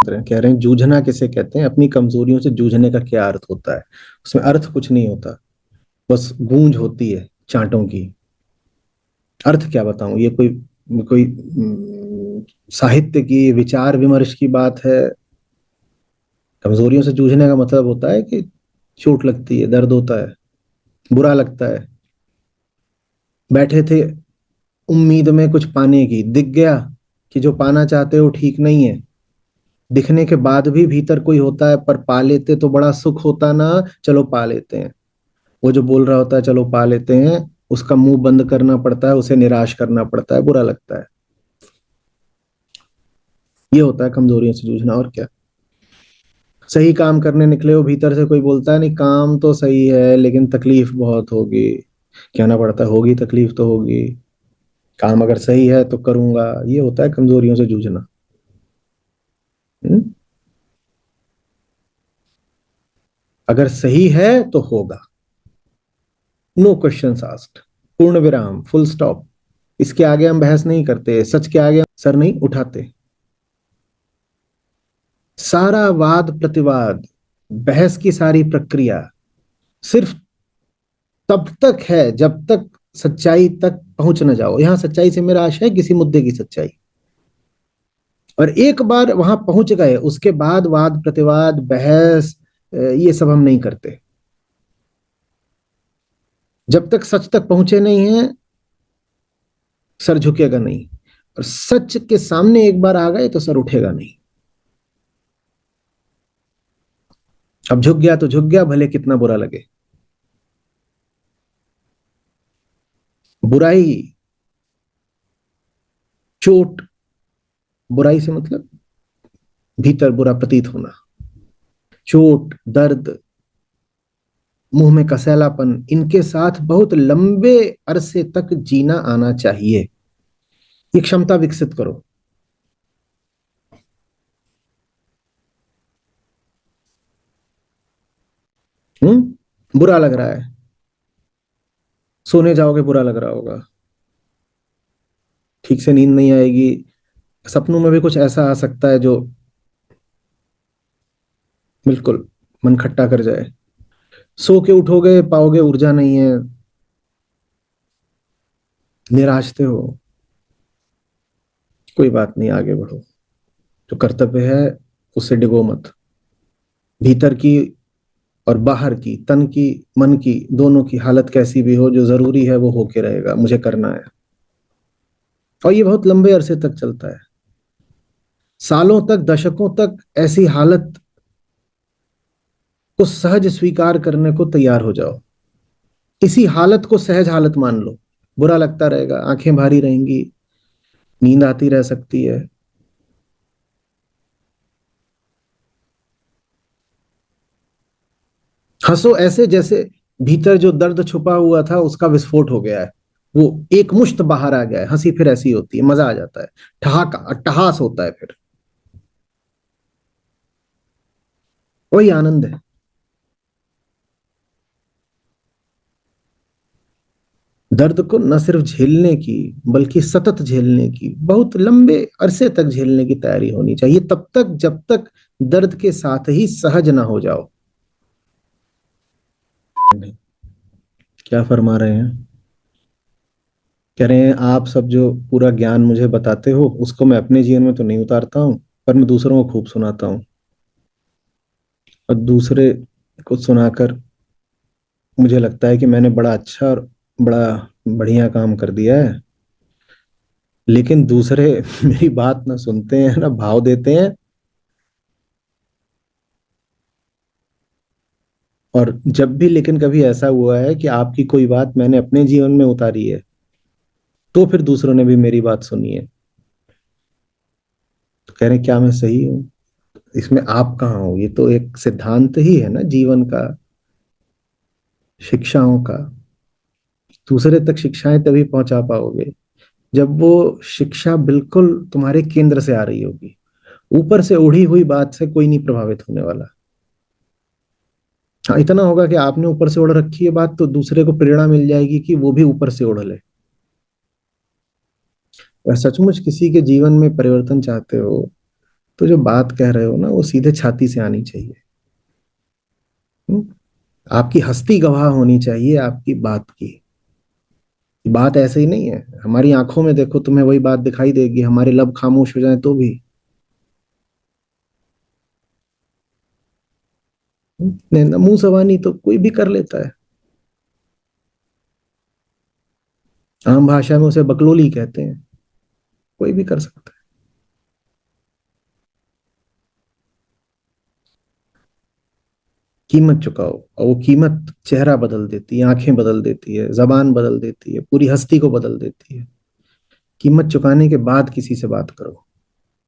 कह रहे हैं जूझना किसे कहते हैं, अपनी कमजोरियों से जूझने का क्या अर्थ होता है। उसमें अर्थ कुछ नहीं होता, बस गूंज होती है चांटों की। अर्थ क्या बताऊं, ये कोई कोई साहित्य की विचार विमर्श की बात है। कमजोरियों से जूझने का मतलब होता है कि चोट लगती है, दर्द होता है, बुरा लगता है। बैठे थे उम्मीद में कुछ पाने की, दिख गया कि जो पाना चाहते हो ठीक नहीं है। दिखने के बाद भी भीतर कोई होता है, पर पा लेते तो बड़ा सुख होता ना। चलो पा लेते हैं। वो जो बोल रहा होता है चलो पा लेते हैं, उसका मुंह बंद करना पड़ता है, उसे निराश करना पड़ता है, बुरा लगता है। ये होता है कमजोरियों से जूझना, और क्या। सही काम करने निकले हो, भीतर से कोई बोलता है नहीं काम तो सही है लेकिन तकलीफ बहुत होगी। कहना पड़ता है होगी तकलीफ तो होगी, काम अगर सही है तो करूंगा। ये होता है कमजोरियों से जूझना। हम्म? अगर सही है तो होगा, नो क्वेश्चंस आस्क्ड, पूर्ण विराम, फुल स्टॉप। इसके आगे हम बहस नहीं करते, सच के आगे हम सर नहीं उठाते। सारा वाद प्रतिवाद, बहस की सारी प्रक्रिया सिर्फ तब तक है जब तक सच्चाई तक पहुंच न जाओ। यहां सच्चाई से मेरा आशय है किसी मुद्दे की सच्चाई। और एक बार वहां पहुंच गए उसके बाद वाद प्रतिवाद बहस ये सब हम नहीं करते। जब तक सच तक पहुंचे नहीं है सर झुकेगा नहीं, और सच के सामने एक बार आ गए तो सर उठेगा नहीं। अब झुक गया तो झुक गया, भले कितना बुरा लगे। बुराई, चोट, बुराई से मतलब भीतर बुरा प्रतीत होना, चोट, दर्द, मुंह में कसैलापन, इनके साथ बहुत लंबे अरसे तक जीना आना चाहिए। ये क्षमता विकसित करो। बुरा लग रहा है, सोने जाओगे बुरा लग रहा होगा, ठीक से नींद नहीं आएगी, सपनों में भी कुछ ऐसा आ सकता है जो बिल्कुल मन खट्टा कर जाए। सो के उठोगे पाओगे ऊर्जा नहीं है, निराशते हो। कोई बात नहीं, आगे बढ़ो। जो कर्तव्य है उससे डिगो मत। भीतर की और बाहर की, तन की मन की, दोनों की हालत कैसी भी हो, जो जरूरी है वो होके रहेगा, मुझे करना है। और ये बहुत लंबे अरसे तक चलता है, सालों तक, दशकों तक। ऐसी हालत को सहज स्वीकार करने को तैयार हो जाओ। इसी हालत को सहज हालत मान लो। बुरा लगता रहेगा, आंखें भारी रहेंगी, नींद आती रह सकती है। हंसो ऐसे जैसे भीतर जो दर्द छुपा हुआ था उसका विस्फोट हो गया है, वो एक मुश्त बाहर आ गया है। हंसी फिर ऐसी होती है, मजा आ जाता है, ठहाका अट्टहास होता है फिर, वही आनंद है। दर्द को न सिर्फ झेलने की बल्कि सतत झेलने की, बहुत लंबे अरसे तक झेलने की तैयारी होनी चाहिए, तब तक जब तक दर्द के साथ ही सहज ना हो जाओ। क्या फरमा रहे हैं? कह रहे हैं आप सब जो पूरा ज्ञान मुझे बताते हो उसको मैं अपने जीवन में तो नहीं उतारता हूँ, पर मैं दूसरों को खूब सुनाता हूँ। और दूसरे को सुनाकर मुझे लगता है कि मैंने बड़ा अच्छा और बड़ा बढ़िया काम कर दिया है। लेकिन दूसरे मेरी बात ना सुनते हैं ना भाव देते हैं। और जब भी लेकिन कभी ऐसा हुआ है कि आपकी कोई बात मैंने अपने जीवन में उतारी है, तो फिर दूसरों ने भी मेरी बात सुनी है। तो कह रहे हैं क्या मैं सही हूँ? इसमें आप कहाँ हो? ये तो एक सिद्धांत ही है ना जीवन का, शिक्षाओं का। दूसरे तक शिक्षाएं तभी पहुंचा पाओगे जब वो शिक्षा बिल्कुल तुम्हारे केंद्र से आ रही होगी। ऊपर से उड़ी हुई बात से कोई नहीं प्रभावित होने वाला। हाँ, इतना होगा कि आपने ऊपर से ओढ़ रखी है बात, तो दूसरे को प्रेरणा मिल जाएगी कि वो भी ऊपर से ओढ़ ले। अगर सचमुच किसी के जीवन में परिवर्तन चाहते हो तो जो बात कह रहे हो ना वो सीधे छाती से आनी चाहिए। हम्म? आपकी हस्ती गवाह होनी चाहिए आपकी बात की। बात ऐसे ही नहीं है, हमारी आंखों में देखो तुम्हें वही बात दिखाई देगी, हमारे लब खामोश हो जाए तो भी। मुंह सवानी तो कोई भी कर लेता है। आम भाषा में उसे बकलोली कहते हैं। कोई भी कर सकता है। कीमत चुकाओ, और वो कीमत चेहरा बदल देती है, आंखें बदल देती है, जबान बदल देती है, पूरी हस्ती को बदल देती है। कीमत चुकाने के बाद किसी से बात करो।